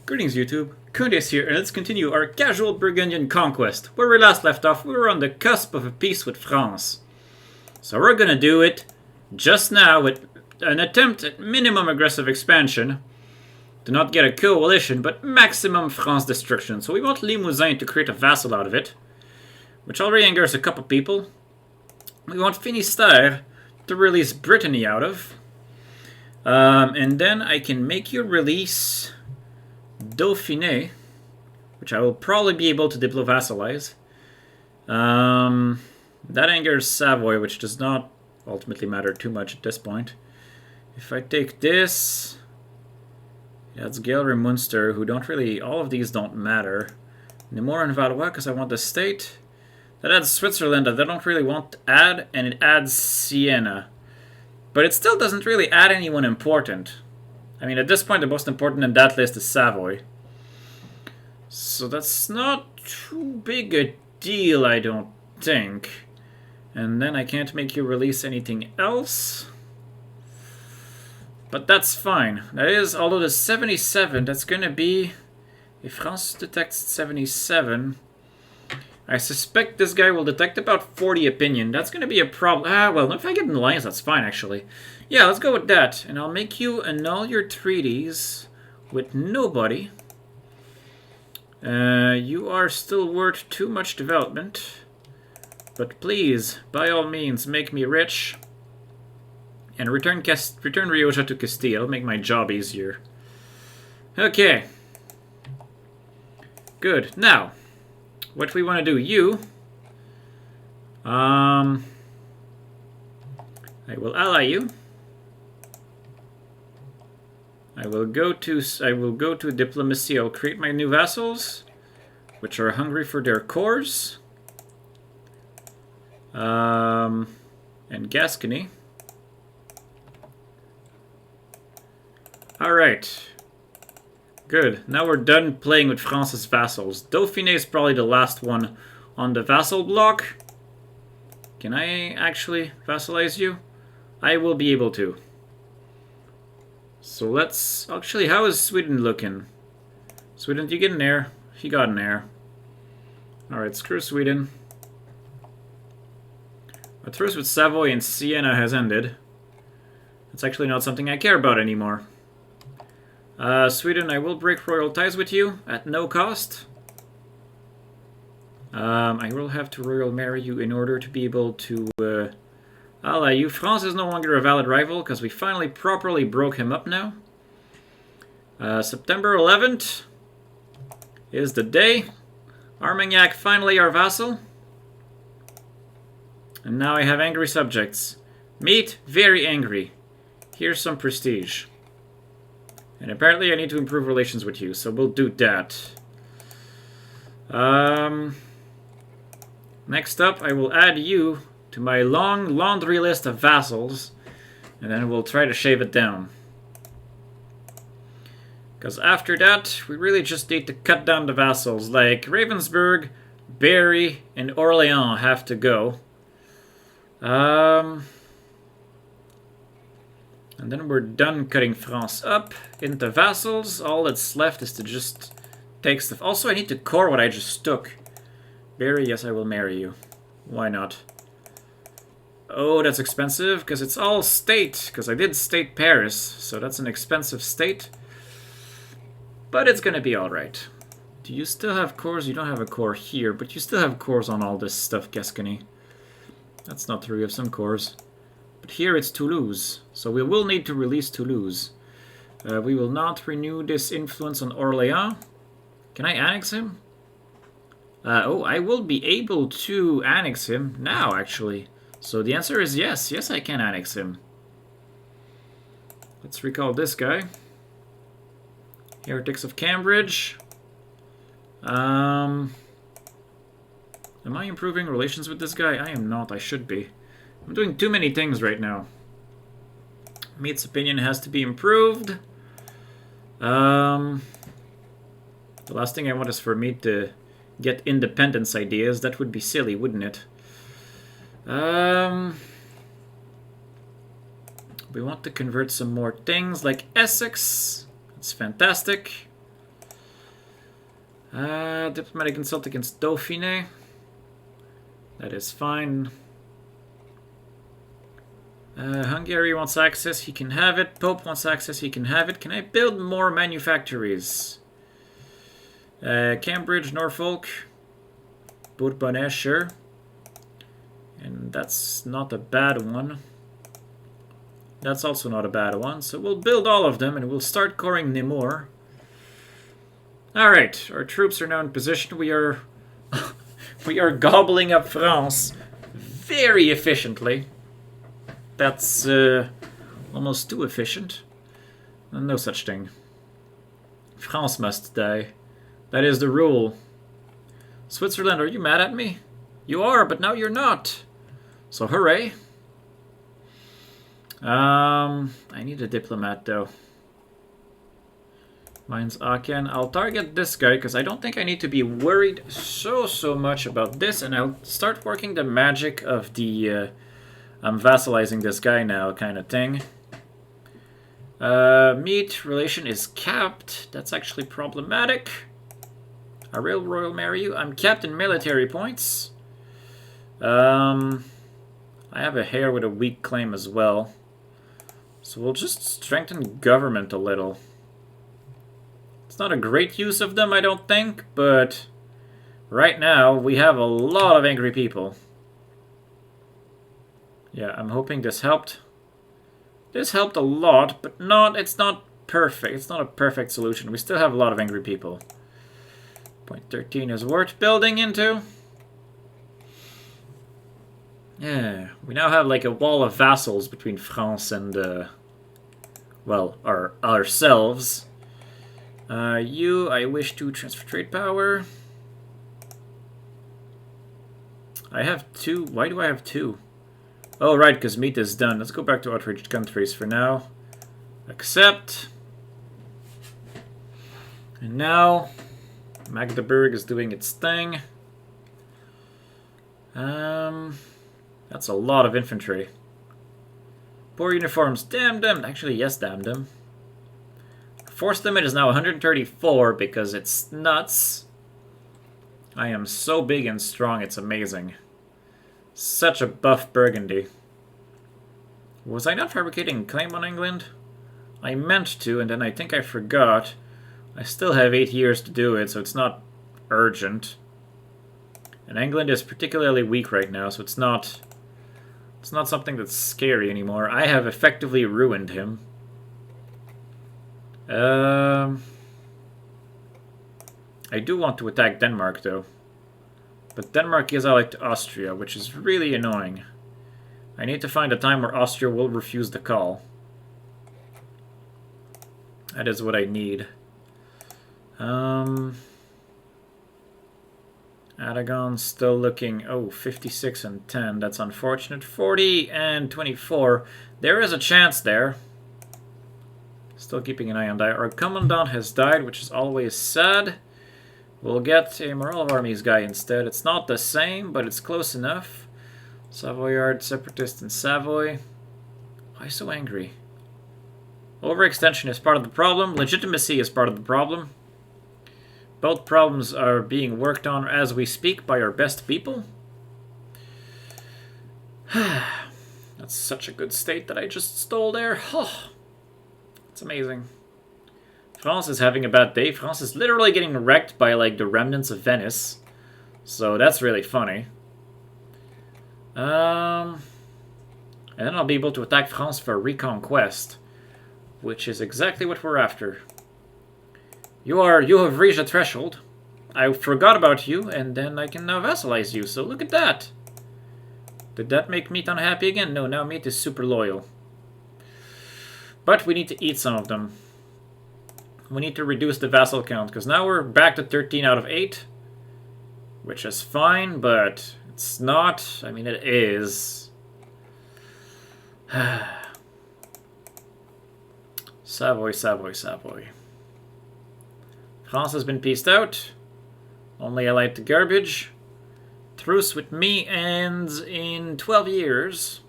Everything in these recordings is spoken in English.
Greetings YouTube, Khundes here, and let's continue our casual Burgundian conquest. Where we last left off, we were on the cusp of a peace with France. So we're gonna do it just now with an attempt at minimum aggressive expansion. To not get a coalition, but maximum France destruction. So we want Limousin to create a vassal out of it, which already angers a couple people. We want Finistère to release Britannia out of. And then I can make you release Dauphiné, which I will probably be able to diplo-vassalize. That angers Savoy, which does not ultimately matter too much at this point. If I take this, that's Guelre Munster, who don't really, all of these don't matter. Nemours and Valois, because I want the state. That adds Switzerland that I don't really want to add, and it adds Siena. But it still doesn't really add anyone important. I mean, at this point, the most important in that list is Savoy. So that's not too big a deal, I don't think. And then I can't make you release anything else. But that's fine. That is, although the 77, that's going to be... If France detects 77... I suspect this guy will detect about 40 opinion. That's going to be a problem. Well, if I get an alliance, that's fine, actually. Yeah, let's go with that. And I'll make you annul your treaties with nobody. You are still worth too much development. But please, by all means, make me rich. And return Rioja to Castile. It'll make my job easier. Okay. Good. Now... what we want to do, I will ally you. I will go to diplomacy. I'll create my new vassals, which are hungry for their cores. And Gascony. All right. Good. Now we're done playing with France's vassals. Dauphiné is probably the last one on the vassal block. Can I actually vassalize you? I will be able to. So let's... Actually, how is Sweden looking? Sweden, do you get an heir? He got an heir. Alright, screw Sweden. A truce with Savoy and Siena has ended. It's actually not something I care about anymore. Sweden, I will break royal ties with you at no cost. I will have to royal marry you in order to be able to ally you. France is no longer a valid rival because we finally properly broke him up now. September 11th is the day. Armagnac finally our vassal. And now I have angry subjects. Meet very angry. Here's some prestige. And apparently I need to improve relations with you, so we'll do that. Next up, I will add you to my long laundry list of vassals, and then we'll try to shave it down. Because after that, we really just need to cut down the vassals, like Ravensburg, Berry, and Orléans have to go. And then we're done cutting France up into vassals. All that's left is to just take stuff. Also, I need to core what I just took. Barry, yes, I will marry you. Why not? Oh, that's expensive, because it's all state. Because I did state Paris, so that's an expensive state. But it's going to be alright. Do you still have cores? You don't have a core here, but you still have cores on all this stuff, Gascony. That's not true, you have some cores. But here it's Toulouse, so we will need to release Toulouse. We will not renew this influence on Orléans. Can I annex him? Oh, I will be able to annex him now, actually. So the answer is yes. Yes, I can annex him. Let's recall this guy. Heretics of Cambridge. Am I improving relations with this guy? I am not. I should be. I'm doing too many things right now. Meat's opinion has to be improved. The last thing I want is for me to get independence ideas. That would be silly, wouldn't it? We want to convert some more things like Essex. It's fantastic. Diplomatic insult against Dauphiné. That is fine. Hungary wants access, he can have it. Pope wants access, he can have it. Can I build more manufactories? Cambridge, Norfolk, Bourbonnais, sure. And that's not a bad one. That's also not a bad one. So we'll build all of them and we'll start coring Namur. Alright, our troops are now in position. We are we are gobbling up France very efficiently. That's almost too efficient. No such thing. France must die. That is the rule. Switzerland, are you mad at me? You are, but now you're not. So hooray. I need a diplomat though. Mine's Aachen. I'll target this guy because I don't think I need to be worried so much about this, and I'll start working the magic of the I'm vassalizing this guy now kind of thing. Meat relation is capped. That's actually problematic. I will royal marry you. I'm capped in military points. I have a heir with a weak claim as well. So we'll just strengthen government a little. It's not a great use of them, I don't think, but right now we have a lot of angry people. Yeah, I'm hoping this helped. This helped a lot, but it's not perfect. It's not a perfect solution. We still have a lot of angry people. Point 13 is worth building into. Yeah, we now have like a wall of vassals between France and, well, ourselves. I wish to transfer trade power. I have 2. Why do I have 2? Oh, right, because meat is done. Let's go back to outraged countries for now. Accept. And now, Magdeburg is doing its thing. That's a lot of infantry. Poor uniforms. Damn them. Actually, yes, damn them. Force limit is now 134 because it's nuts. I am so big and strong, it's amazing. Such a buff Burgundy. Was I not fabricating a claim on England? I meant to, and then I think I forgot. I still have 8 years to do it, so it's not urgent. And England is particularly weak right now, so it's not something that's scary anymore. I have effectively ruined him. I do want to attack Denmark, though. But Denmark is allied to Austria, which is really annoying. I need to find a time where Austria will refuse the call. That is what I need. Aragon's still looking... Oh, 56 and 10. That's unfortunate. 40 and 24. There is a chance there. Still keeping an eye on that. Our commandant has died, which is always sad. We'll get a Morale of Armies guy instead. It's not the same, but it's close enough. Savoyard, separatist in Savoy. Why so angry? Overextension is part of the problem. Legitimacy is part of the problem. Both problems are being worked on as we speak by our best people. That's such a good state that I just stole there. Oh, it's amazing. France is having a bad day. France is literally getting wrecked by, like, the remnants of Venice. So that's really funny. And then I'll be able to attack France for reconquest, which is exactly what we're after. You have reached a threshold. I forgot about you, and then I can now vassalize you. So look at that. Did that make Meat unhappy again? No, now Meat is super loyal. But we need to eat some of them. We need to reduce the vassal count, because now we're back to 13 out of 8. Which is fine, but it's not. I mean, it is. Savoy, Savoy, Savoy. France has been pieced out. Only allied to garbage. Truce with me ends in 12 years.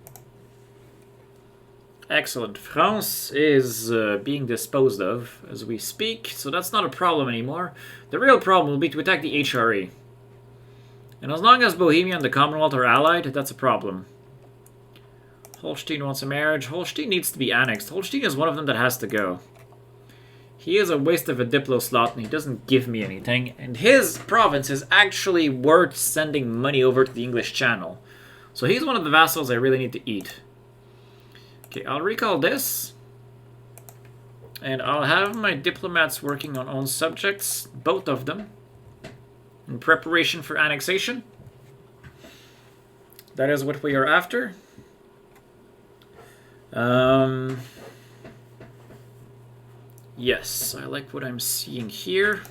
Excellent. France is being disposed of as we speak, so that's not a problem anymore. The real problem will be to attack the HRE. And as long as Bohemia and the Commonwealth are allied, that's a problem. Holstein wants a marriage. Holstein needs to be annexed. Holstein is one of them that has to go. He is a waste of a diplo slot and he doesn't give me anything. And his province is actually worth sending money over to the English Channel. So he's one of the vassals I really need to eat. Okay, I'll recall this. And I'll have my diplomats working on own subjects, both of them, in preparation for annexation. That is what we are after. Yes, I like what I'm seeing here.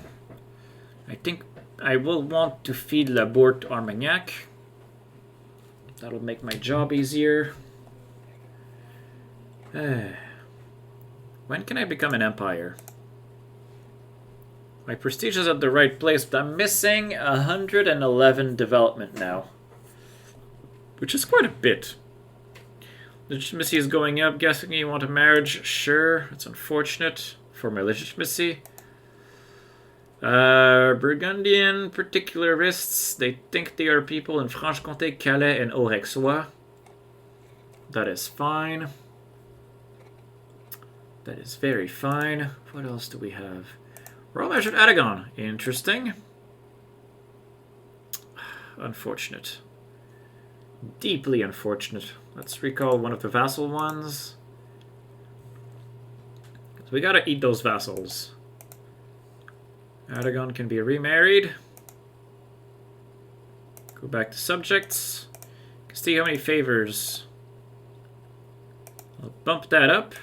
I think I will want to feed Labourte to Armagnac. That'll make my job easier. When can I become an empire? My prestige is at the right place, but I'm missing 111 development now. Which is quite a bit. Legitimacy is going up. Guessing you want a marriage? Sure. It's unfortunate for my legitimacy. Burgundian particularists. They think they are people in Franche-Comté, Calais, and Aurexois. That is fine. That is very fine. What else do we have? Royal Measured Aragon. Interesting. Unfortunate. Deeply unfortunate. Let's recall one of the vassal ones. So we gotta eat those vassals. Aragon can be remarried. Go back to subjects. See how many favors. I'll bump that up.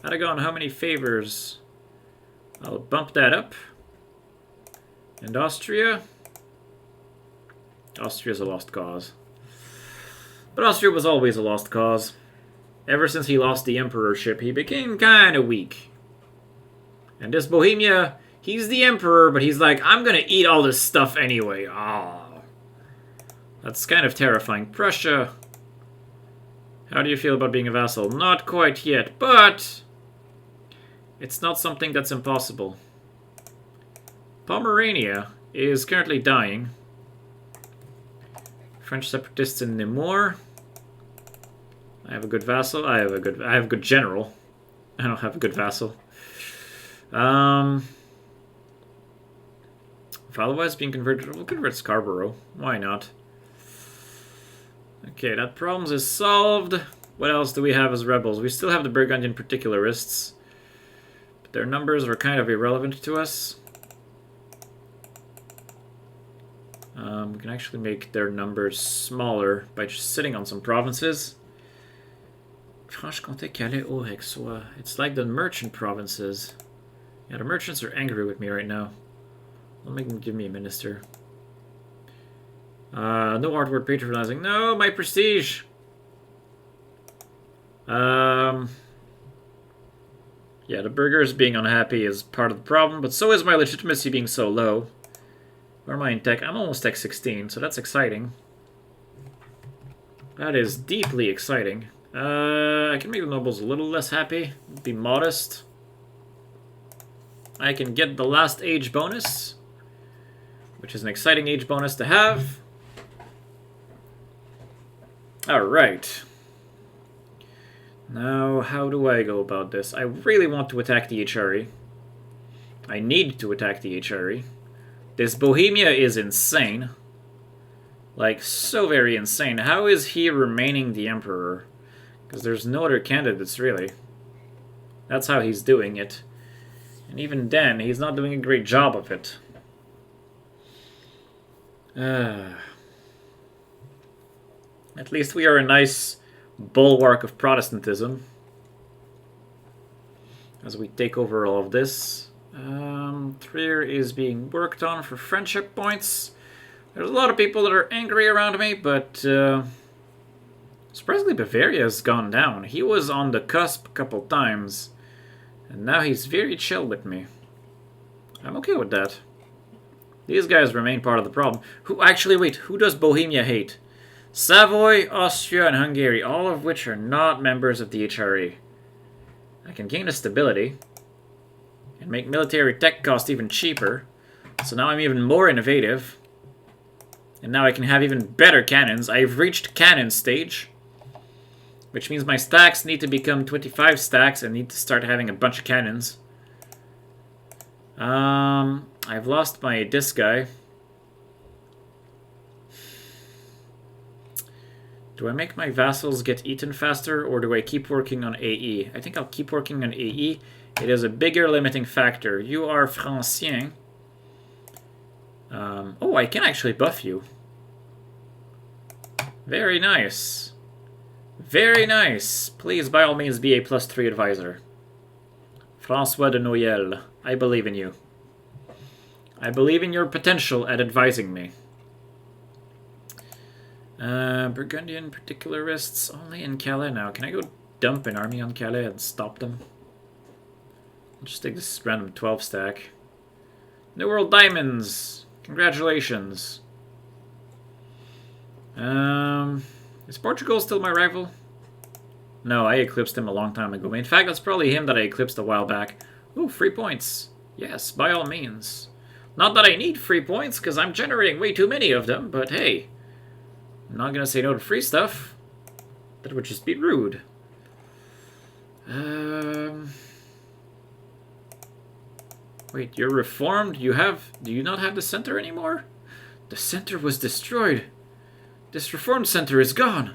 Aragon, how many favors? I'll bump that up. And Austria? Austria's a lost cause. But Austria was always a lost cause. Ever since he lost the emperorship, he became kind of weak. And this Bohemia, he's the emperor, but he's like, I'm gonna eat all this stuff anyway. Ah, that's kind of terrifying. Prussia. How do you feel about being a vassal? Not quite yet, but it's not something that's impossible. Pomerania is currently dying. French separatists in Nemours. I have a good vassal. I have a good general. I don't have a good vassal. Valois being converted. We'll convert Scarborough. Why not? Okay, that problem is solved. What else do we have as rebels? We still have the Burgundian particularists. But their numbers are kind of irrelevant to us. We can actually make their numbers smaller by just sitting on some provinces. Franche-Comté, Calais, Aurexois. It's like the merchant provinces. Yeah, the merchants are angry with me right now. I'll make them give me a minister. No artwork patronizing. No, my prestige. Yeah, the burghers being unhappy is part of the problem, but so is my legitimacy being so low. Where am I in tech? I'm almost tech 16, so that's exciting. That is deeply exciting. I can make the nobles a little less happy. Be modest. I can get the last age bonus, which is an exciting age bonus to have. Alright. Now, how do I go about this? I really want to attack the HRE. I need to attack the HRE. This Bohemia is insane. Like, so very insane. How is he remaining the emperor? Because there's no other candidates, really. That's how he's doing it. And even then, he's not doing a great job of it. At least we are a nice bulwark of Protestantism. As we take over all of this. Trier is being worked on for friendship points. There's a lot of people that are angry around me, but surprisingly Bavaria has gone down. He was on the cusp a couple times, and now he's very chill with me. I'm okay with that. These guys remain part of the problem. Who actually, wait, who does Bohemia hate? Savoy, Austria, and Hungary, all of which are not members of the HRE. I can gain a stability and make military tech cost even cheaper. So now I'm even more innovative. And now I can have even better cannons. I've reached cannon stage. Which means my stacks need to become 25 stacks and need to start having a bunch of cannons. I've lost this guy. Do I make my vassals get eaten faster, or do I keep working on AE? I think I'll keep working on AE. It is a bigger limiting factor. You are Francien. Oh, I can actually buff you. Very nice. Very nice. Please, by all means, be a +3 advisor. François de Noyel, I believe in you. I believe in your potential at advising me. Burgundian particularists only in Calais now. Can I go dump an army on Calais and stop them? I'll just take this random 12 stack. New World Diamonds! Congratulations. Is Portugal still my rival? No, I eclipsed him a long time ago. In fact, that's probably him that I eclipsed a while back. Ooh, free points. Yes, by all means. Not that I need free points, because I'm generating way too many of them, but hey. I'm not going to say no to free stuff. That would just be rude. Wait, you're reformed? Do you not have the center anymore? The center was destroyed. This reformed center is gone.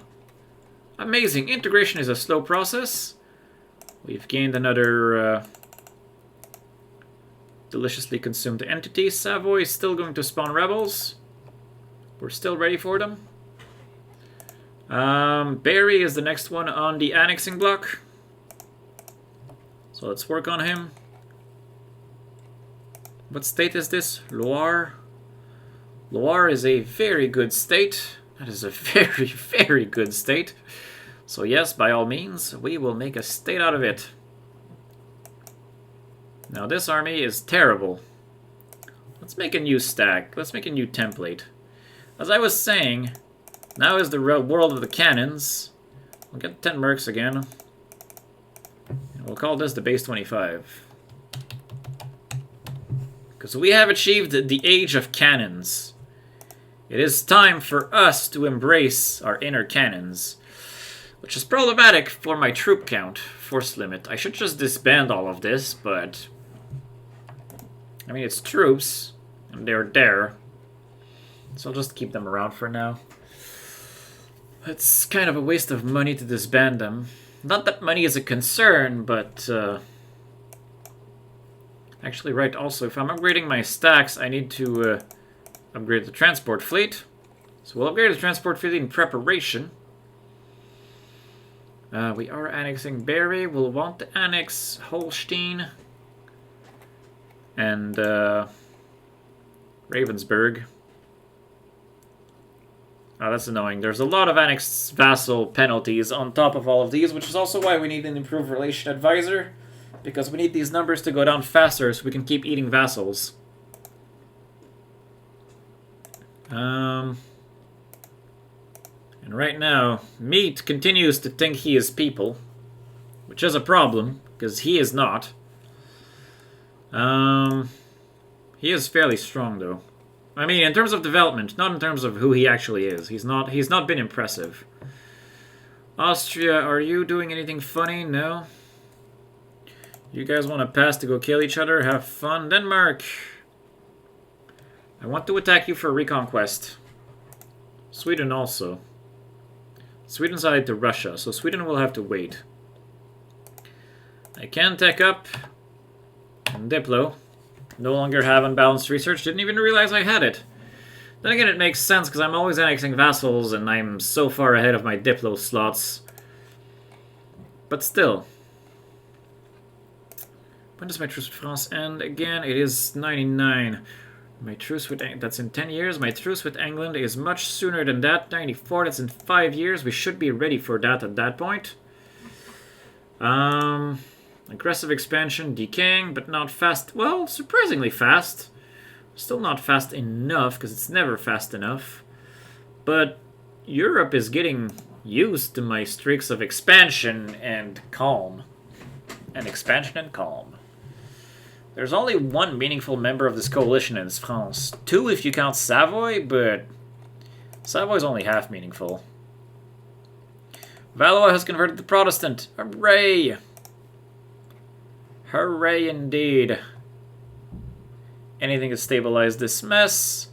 Amazing. Integration is a slow process. We've gained another deliciously consumed entity. Savoy is still going to spawn rebels. We're still ready for them. Barry is the next one on the annexing block. So let's work on him. What state is this? Loire. Loire is a very good state. That is a very, very good state. So yes, by all means, we will make a state out of it. Now this army is terrible. Let's make a new stack. Let's make a new template. As I was saying, now is the world of the cannons. We'll get 10 mercs again. And we'll call this the base 25. Because we have achieved the age of cannons. It is time for us to embrace our inner cannons. Which is problematic for my troop count, force limit. I should just disband all of this, but... I mean, it's troops, and they're there. So I'll just keep them around for now. It's kind of a waste of money to disband them. Not that money is a concern, but... Actually, right, also, if I'm upgrading my stacks, I need to upgrade the transport fleet. So we'll upgrade the transport fleet in preparation. We are annexing Berry. We'll want to annex Holstein. And Ravensburg. Oh, that's annoying. There's a lot of annexed vassal penalties on top of all of these, which is also why we need an improved relation advisor. Because we need these numbers to go down faster so we can keep eating vassals. And right now, Meat continues to think he is people. Which is a problem, because he is not. He is fairly strong, though. I mean, in terms of development, not in terms of who he actually is. He's not been impressive. Austria, are you doing anything funny? No. You guys want to pass to go kill each other? Have fun. Denmark! I want to attack you for reconquest. Sweden also. Sweden's allied to Russia, so Sweden will have to wait. I can tech up. And Diplo. No longer have unbalanced research. Didn't even realize I had it. Then again, it makes sense because I'm always annexing vassals and I'm so far ahead of my Diplo slots. But still. When does my truce with France end? Again, it is 99. My truce with... That's in 10 years. My truce with England is much sooner than that. 94, that's in 5 years. We should be ready for that at that point. Aggressive expansion, decaying, but not fast. Well, surprisingly fast. Still not fast enough, because it's never fast enough. But Europe is getting used to my streaks of expansion and calm. and expansion and calm. There's only one meaningful member of this coalition, and it's France. 2 if you count Savoy, but Savoy's only half meaningful. Valois has converted to Protestant. Hooray! Hooray indeed. Anything to stabilize this mess.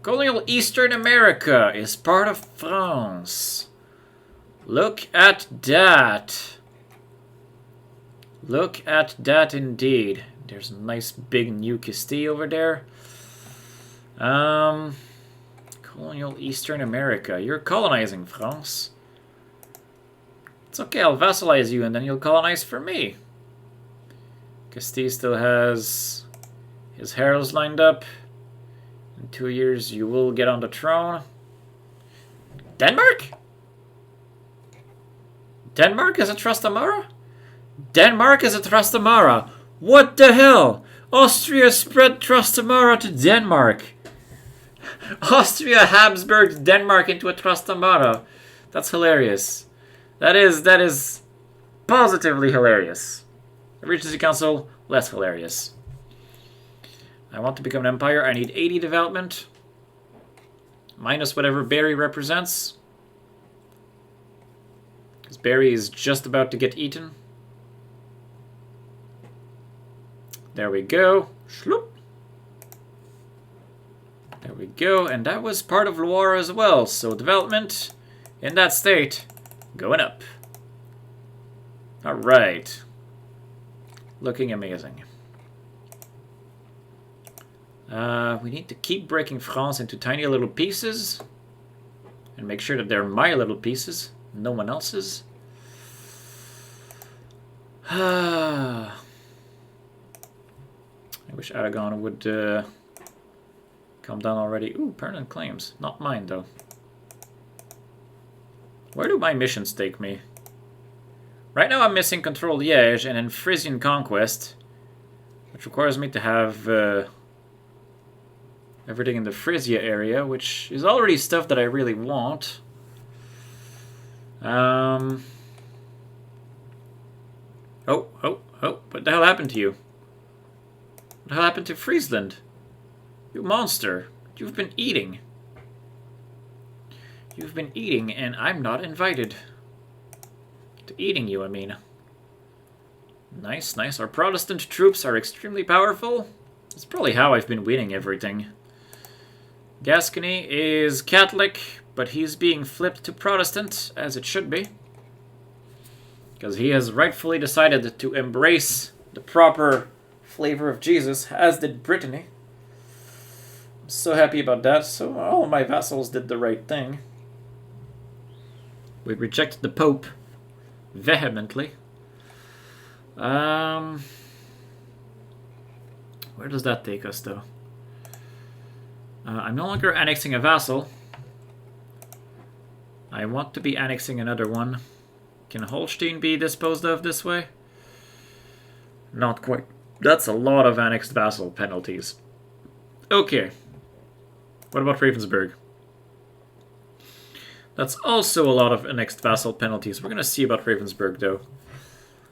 Colonial Eastern America is part of France. Look at that. Look at that indeed. There's a nice big new Castile over there. Colonial Eastern America. You're colonizing France. It's okay, I'll vassalize you and then you'll colonize for me. Castile still has his heralds lined up. In 2 years you will get on the throne. Denmark? Denmark is a Trastamara? Denmark is a Trastamara. What the hell? Austria spread Trastamara to Denmark. Austria Habsburg Denmark into a Trastamara. That's hilarious. That is positively hilarious. The Regency Council, less hilarious. I want to become an empire. I need 80 development. Minus whatever Berry represents. Because Berry is just about to get eaten. There we go. Shloop. There we go. And that was part of Loire as well. So development in that state going up. Alright. Looking amazing. We need to keep breaking France into tiny little pieces. And make sure that they're my little pieces. No one else's. I wish Aragon would come down already. Ooh, permanent claims. Not mine, though. Where do my missions take me? Right now I'm missing Control Liège and then Frisian Conquest. Which requires me to have everything in the Frisia area, which is already stuff that I really want. Oh, what the hell happened to you? What the hell happened to Friesland? You monster. You've been eating. You've been eating, and I'm not invited. To eating you, I mean. Nice, nice. Our Protestant troops are extremely powerful. That's probably how I've been winning everything. Gascony is Catholic, but he's being flipped to Protestant, as it should be. Because he has rightfully decided to embrace the proper flavor of Jesus, as did Brittany. I'm so happy about that. So all of my vassals did the right thing. We rejected the Pope vehemently. Where does that take us, though? I'm no longer annexing a vassal. I want to be annexing another one. Can Holstein be disposed of this way? Not quite. That's a lot of annexed vassal penalties. Okay. What about Ravensburg? That's also a lot of annexed vassal penalties. We're going to see about Ravensburg, though.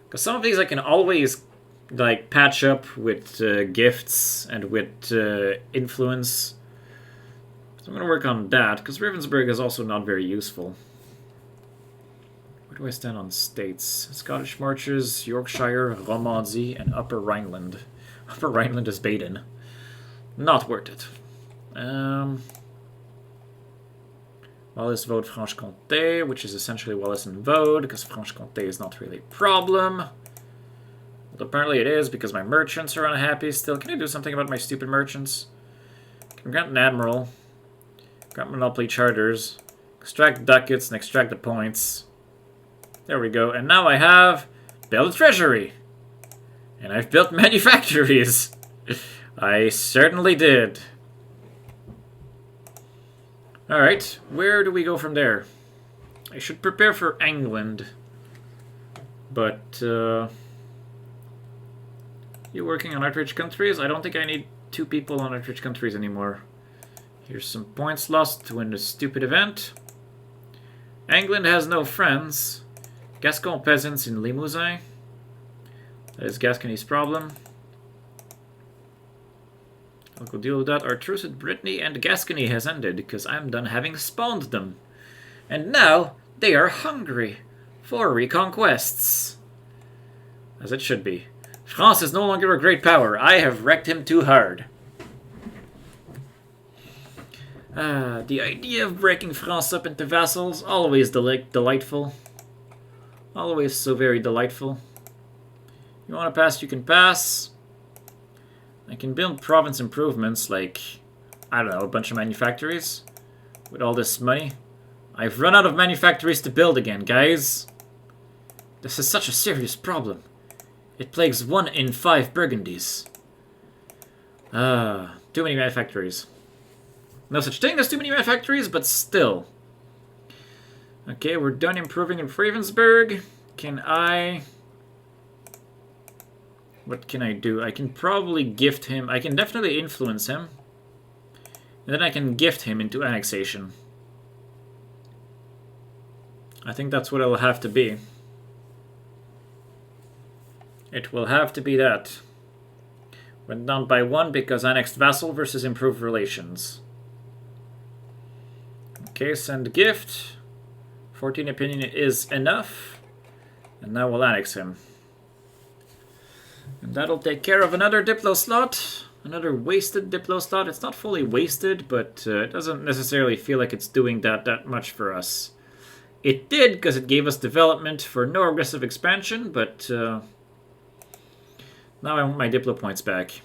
Because some of these I can always like patch up with gifts and with influence. So I'm going to work on that, because Ravensburg is also not very useful. Where do I stand on states? Scottish Marches, Yorkshire, Romandy, and Upper Rhineland. Upper Rhineland is Baden. Not worth it. Wallis Vaud Franche-Comté, which is essentially Wallis and Vaud, because Franche-Comté is not really a problem. But apparently it is, because my merchants are unhappy still. Can I do something about my stupid merchants? Can I grant an admiral? Grant monopoly charters. Extract ducats and extract the points. There we go. And now I have built a treasury. And I've built manufactories. I certainly did. Alright, where do we go from there? I should prepare for England. But, you working on outrage countries? I don't think I need 2 people on outrage countries anymore. Here's some points lost to win this stupid event. England has no friends. Gascon peasants in Limousin. That is Gascony's problem. I'll go deal with that. Our truce with Brittany and Gascony has ended, because I'm done having spawned them. And now they are hungry for reconquests. As it should be. France is no longer a great power. I have wrecked him too hard. The idea of breaking France up into vassals, always delightful. Always so very delightful. You want to pass, you can pass. I can build province improvements like, I don't know, a bunch of manufactories. With all this money. I've run out of manufactories to build again, guys. This is such a serious problem. It plagues 1 in 5 Burgundies. Too many manufactories. No such thing as too many manufactories, but still. Okay, we're done improving in Ravensburg. Can I... What can I do? I can probably gift him... I can definitely influence him. And then I can gift him into annexation. I think that's what it'll have to be. It will have to be that. Went down by 1 because annexed vassal versus improved relations. Okay, send gift. 14 opinion is enough. And now we'll annex him. And that'll take care of another Diplo slot. Another wasted Diplo slot. It's not fully wasted, but it doesn't necessarily feel like it's doing that much for us. It did, because it gave us development for no aggressive expansion, but now I want my Diplo points back.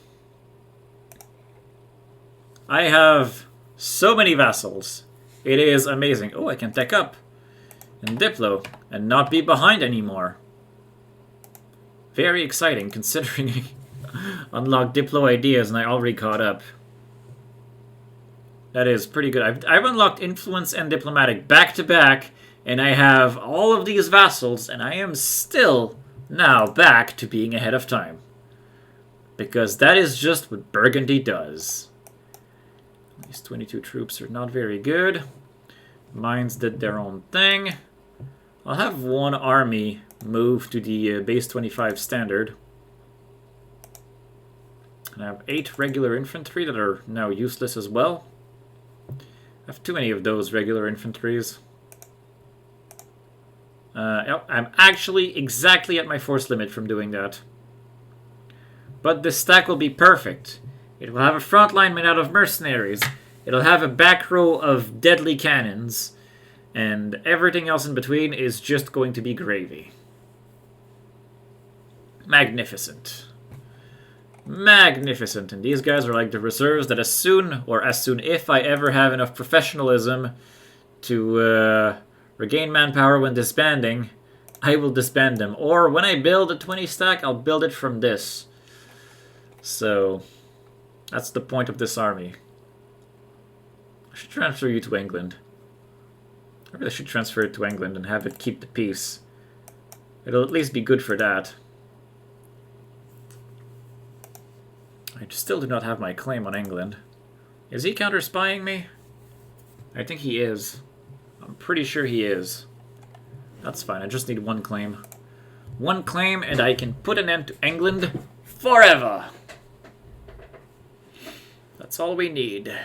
I have so many vassals. It is amazing. Oh, I can tech up in Diplo and not be behind anymore. Very exciting, considering unlock Diplo ideas and I already caught up. That is pretty good. I've unlocked Influence and Diplomatic back to back, and I have all of these vassals, and I am still now back to being ahead of time. Because that is just what Burgundy does. These 22 troops are not very good. Mines did their own thing. I'll have 1 army move to the base 25 standard. And I have 8 regular infantry that are now useless as well. I have too many of those regular infantries. Yep, I'm actually exactly at my force limit from doing that. But this stack will be perfect. It will have a front line made out of mercenaries. It'll have a back row of deadly cannons. And everything else in between is just going to be gravy. Magnificent. Magnificent. And these guys are like the reserves that as soon if I ever have enough professionalism to regain manpower when disbanding, I will disband them. Or when I build a 20 stack, I'll build it from this. So, that's the point of this army. I should transfer you to England. I really should transfer it to England and have it keep the peace. It'll at least be good for that. I still do not have my claim on England. Is he counter-spying me? I think he is. I'm pretty sure he is. That's fine, I just need 1 claim. 1 claim and I can put an end to England forever! That's all we need.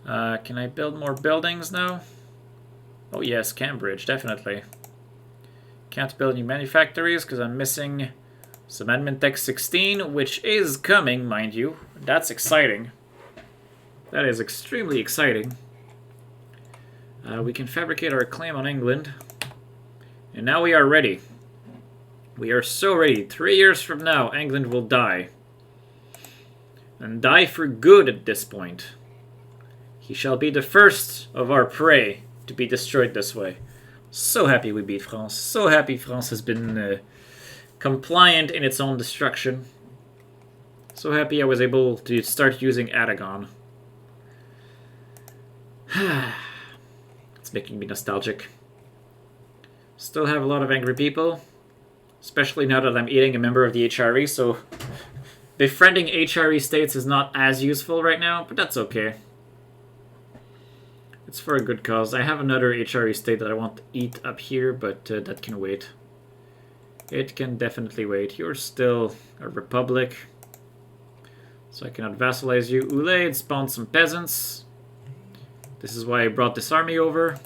Can I build more buildings now? Oh yes, Cambridge, definitely. Can't build any manufactories because I'm missing some Admin Tech 16, which is coming, mind you. That's exciting. That is extremely exciting. We can fabricate our claim on England. And now we are ready. We are so ready. 3 years from now, England will die. And die for good at this point. He shall be the first of our prey to be destroyed this way. So happy we beat France. So happy France has been compliant in its own destruction. So happy I was able to start using Aragon. It's making me nostalgic. Still have a lot of angry people. Especially now that I'm eating a member of the HRE, so befriending HRE states is not as useful right now, but that's okay. It's for a good cause. I have another HRE state that I want to eat up here, but that can wait. It can definitely wait. You're still a republic, so I cannot vassalize you. Ulaid spawned some peasants. This is why I brought this army over.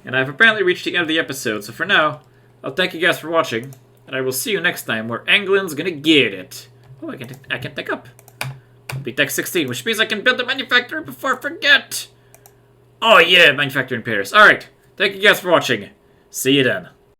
And I've apparently reached the end of the episode, so for now, I'll thank you guys for watching, and I will see you next time where England's gonna get it. Oh, I can take up. I'll be Tech 16, which means I can build a manufactory before I forget. Oh yeah, manufacturing Paris. Alright, thank you guys for watching. See you then.